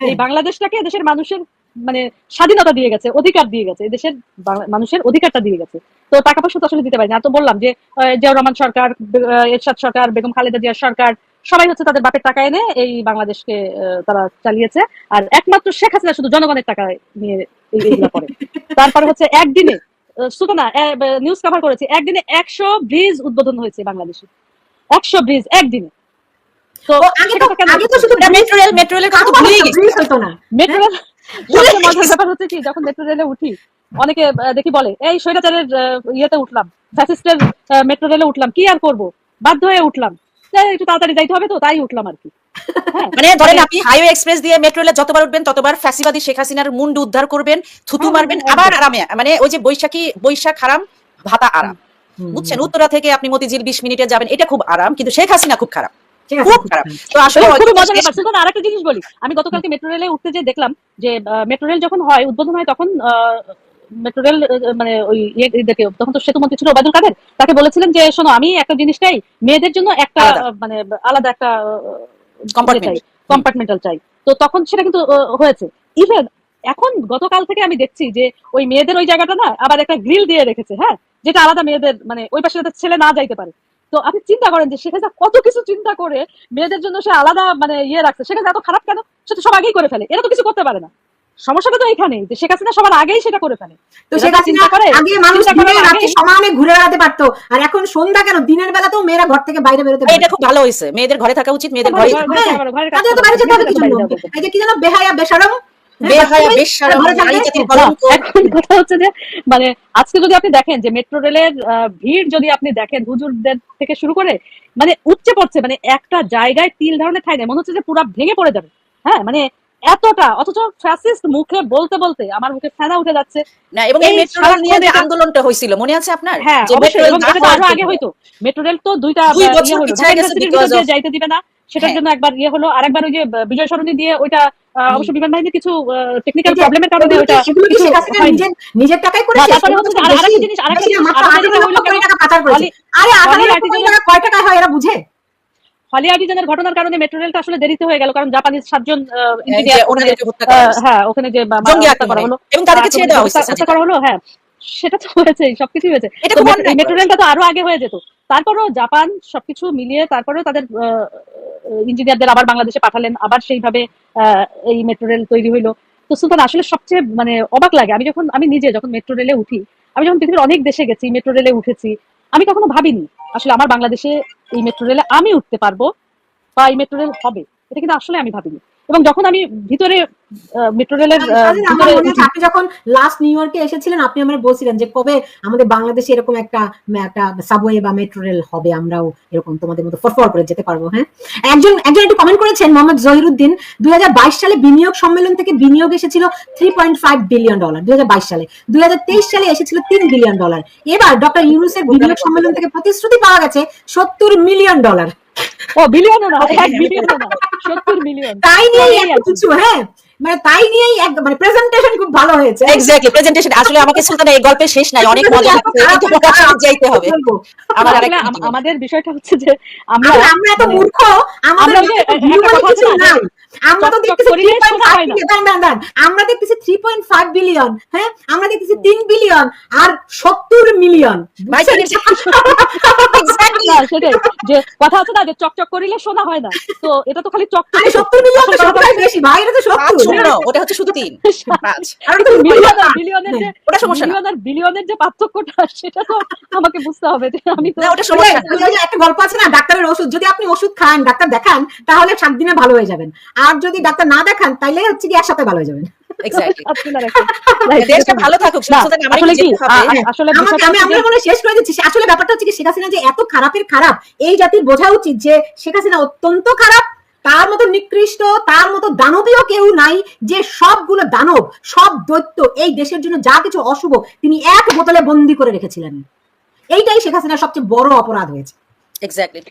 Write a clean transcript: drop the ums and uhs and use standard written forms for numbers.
এই বাংলাদেশটাকে দেশের মানুষের মানে স্বাধীনতা দিয়ে গেছে, অধিকার দিয়ে গেছে, দেশের মানুষের অধিকারটা দিয়ে গেছে। তো টাকা পয়সা তো আসলে দিতে পারি না। তো বললাম যে জিয়াউর রহমান সরকার, এরশাদ সরকার, বেগম খালেদা জিয়ার সরকার সবাই হচ্ছে তাদের বাপের টাকা এনে এই বাংলাদেশকে তারা চালিয়েছে। আর একমাত্র শেখ হাসিনা শুধু জনগণের টাকা নিয়ে এইগুলা করে। তারপরে হচ্ছে একদিনে সুতনা নিউজ কভার করেছে, একদিনে 100 ব্রিজ উদ্বোধন হয়েছে বাংলাদেশে, 100 ব্রিজ একদিনে। তো আগে তো শুধু মেট্রো রেলের কথা ভুলেই গেছি। মেট্রো রেল সবচেয়ে মজার ব্যাপার হচ্ছে কি, যখন মেট্রো রেলে উঠি অনেকে দেখি বলে এই স্বৈরাচারের ইয়েতে উঠলাম, ফ্যাসিস্টের মেট্রো রেলে উঠলাম, কি আর করব, বাধ্য হয়ে উঠলাম, একটু তাড়াতাড়ি যাইতে হবে তো তাই উঠলাম আর কি। মানে ধরেন আপনি হাইওয়ে এক্সপ্রেস দিয়ে মেট্রো রেলে যতবার উঠবেন ততবার ফ্যাসিবাদী শেখ হাসিনার মুন্ডু উদ্ধার করবেন, থুতু মারবেন, আবার আরামে, মানে ওই যে বৈশাখ হারাম ভাতা আরাম, বুঝছেন? উত্তরা থেকে আপনি মতিঝিল 20 মিনিটে যাবেন, এটা খুব আরাম। কিন্তু শেখ হাসিনা খুব খারাপ, খুব খারাপ। তো আসলে আরেকটা জিনিস বলি, আমি গতকালকে মেট্রো রেলে উঠতে যে দেখলাম যে মেট্রো রেল যখন হয়, উদ্বোধন হয়, তখন মেট্রো রেল মানে ওই তখন তো সেতুমন্ত্রী ছিল ওবায়দুল কাদের, তাকে বলেছিলেন যে শোনো, আমি একটা জিনিস চাই, মেয়েদের জন্য একটা মানে আলাদা একটা কম্পার্টমেন্টাল চাই। তো তখন সেটা কিন্তু হয়েছে। ইভেন এখন গতকাল থেকে আমি দেখছি যে ওই মেয়েদের ওই জায়গাটা না আবার একটা গ্রিল দিয়ে রেখেছে, হ্যাঁ, যেটা আলাদা মেয়েদের, মানে ওই পাশে যাতে ছেলে না যাইতে পারে। তো আপনি চিন্তা করেন যে সেখানে কত কিছু চিন্তা করে মেয়েদের জন্য সে আলাদা মানে ইয়ে রাখছে, সেখানে এত খারাপ কেন? সে তো সব আগেই করে ফেলে, এরা তো কিছু করতে পারে না। সমস্যাটা তো এখানেই যে শেখ হাসিনা সবার আগেই সেটা করে ফেলে। তো শেখ হাসিনা আগে মানুষ দিনে রাতে সমানে ঘুরে বেড়াতে পারতো, আর এখন সন্ধ্যা কেন দিনের বেলাতেও মেয়েরা ঘর থেকে বাইরে বেরোতে পারে। এটা খুব ভালো হয়েছে, মেয়েদের ঘরে থাকা উচিত, মেয়েদের ঘরে তাদের তো বাইরে যেতে হবে কিছু। এই যে কি জানো, বেহায়া বেশরম, কথা হচ্ছে যে মানে আজকে যদি আপনি দেখেন যে মেট্রো রেলের ভিড় যদি আপনি দেখেন, হুজুরদের থেকে শুরু করে মানে উপচে পড়ছে, মানে একটা জায়গায় তিল ধরনের ঠাই নেই, মনে হচ্ছে যে পুরো ভেঙে পড়ে যাবে। হ্যাঁ, মানে এতটা, অথচ ফ্যাসিস্ট মুখে বলতে বলতে আমার মুখে ফেনা উঠে যাচ্ছে না। এবং এই মেট্রো রেল নিয়ে যে আন্দোলনটা হয়েছিল মনে আছে আপনার? হ্যাঁ, আরো আগে হয়তো মেট্রো রেল তো দুইটা যাইতে দিবে না, সেটার জন্য একবার ইয়ে হলো, আরেকবার ওই যে বিজয় সরণি দিয়ে ওইটা অবশ্য বিমান বাহিনীর কিছু টেকনিক্যাল প্রবলেমের কারণে ওইটা নিজের টাকায় করেছে। তারপরে হচ্ছে আরেকটা জিনিস কয় টাকা হয় এরা বুঝে? হলি আর্টিজানের ঘটনার কারণে মেট্রো রেলটা আসলে দেরিতে হয়ে গেল, কারণ জাপানিজ 7 জন ইঞ্জিনিয়ার হ্যাঁ ওখানে যে হত্যা করা হলো এবং তাদেরকে ছেড়ে দেওয়া হলো। হ্যাঁ, সেটা তো হয়েছে, সবকিছু হয়েছে। মেট্রো রেলটা তো আরো আগে হয়ে যেত। তারপরেও জাপান সবকিছু মিলিয়ে তারপরেও তাদের ইঞ্জিনিয়ারদের আবার বাংলাদেশে পাঠালেন, আবার সেইভাবে এই মেট্রো রেল তৈরি হইলো। তো সুলতান আসলে সবচেয়ে মানে অবাক লাগে, আমি নিজে যখন মেট্রো রেলে উঠি, আমি যখন পৃথিবীর অনেক দেশে গেছি, মেট্রো রেলে উঠেছি, আমি কখনো ভাবিনি আসলে আমার বাংলাদেশে এই মেট্রো রেলে আমি উঠতে পারবো বা এই মেট্রো রেল হবে, এটা কিন্তু আসলে আমি ভাবিনি। এবং যখন আমি ভিতরে মেট্রো রেলের আপনি যখন লাস্ট নিউ ইয়র্কে এসেছিলেন, আপনি আমার বলছিলেন যে কবে আমাদের বাংলাদেশে এরকম একটা সাবওয়ে বা মেট্রো রেল হবে, আমরাও এরকম তোমাদের মতো ফরফর করে যেতে পারবো। হ্যাঁ, একজন একটু কমেন্ট করেছেন, মোহাম্মদ জহিরুদ্দিন, 2022 সালে বিনিয়োগ সম্মেলন থেকে বিনিয়োগ এসেছিল $3.5 বিলিয়ন 2022 সালে, 2023 সালে এসেছিল $3 বিলিয়ন। এবার ডক্টর ইউনূসের বিনিয়োগ সম্মেলন থেকে প্রতিশ্রুতি পাওয়া গেছে $70 মিলিয়ন। ও বিলিয়নও না, 1 বিলিয়নও না, 70 মিলিয়ন। তাই নিয়েই এত কিছু। হ্যাঁ, মানে তাই নিয়েই একদম মানে প্রেজেন্টেশন খুব ভালো হয়েছে। এক্স্যাক্টলি, প্রেজেন্টেশন আসলে আমাকে সুলতানা এই গল্পে শেষ নাই, অনেক মজা হচ্ছে, কিন্তু প্রকাশনে যাইতে হবে। আমাদের বিষয়টা হচ্ছে যে আমরা এত মূর্খ, আমাদের কিছু নাই। আমরা তো দেখতেছি 3.5 বিলিয়ন, হ্যাঁ, আমরা দেখতেছি 3 বিলিয়ন আর 70 মিলিয়ন। সেটাই যে কথা আছে না, যে চকচক করিলে সোনা হয় না, তো এটা তো খালি চকচক। 70 মিলিয়ন তো সবটাই বেশি ভাই, এটা তো 70, ওটা হচ্ছে শুধু 3 5 আর বিলিয়নের যে পার্থক্যটা, সেটা তো আমাকে বুঝতে হবে যে আমি তো ওটা সমস্যা। একটা গল্প আছে না, ডাক্তারের ওষুধ, যদি আপনি ওষুধ খান, ডাক্তার দেখান, তাহলে 7 দিনে ভালো হয়ে যাবেন, আর যদি ডাক্তার না দেখান তাইলে হচ্ছে কি একসাথে ভালো হয়ে যাবেন। শেষ করে দিচ্ছি। আসলে ব্যাপারটা হচ্ছে কি, শেখ হাসিনা যে এত খারাপের খারাপ, এই জাতির বোঝা উচিত যে শেখ হাসিনা অত্যন্ত খারাপ, তার মতো নিকৃষ্ট, তার মতো দানবীয় কেউ নাই, যে সবগুলো দানব, সব দৈত্য, এই দেশের জন্য যা কিছু অশুভ তিনি এক বোতলে বন্দি করে রেখেছিলেন। এইটাই শেখ হাসিনার সবচেয়ে বড় অপরাধ হয়েছে। এক্স্যাক্টলি।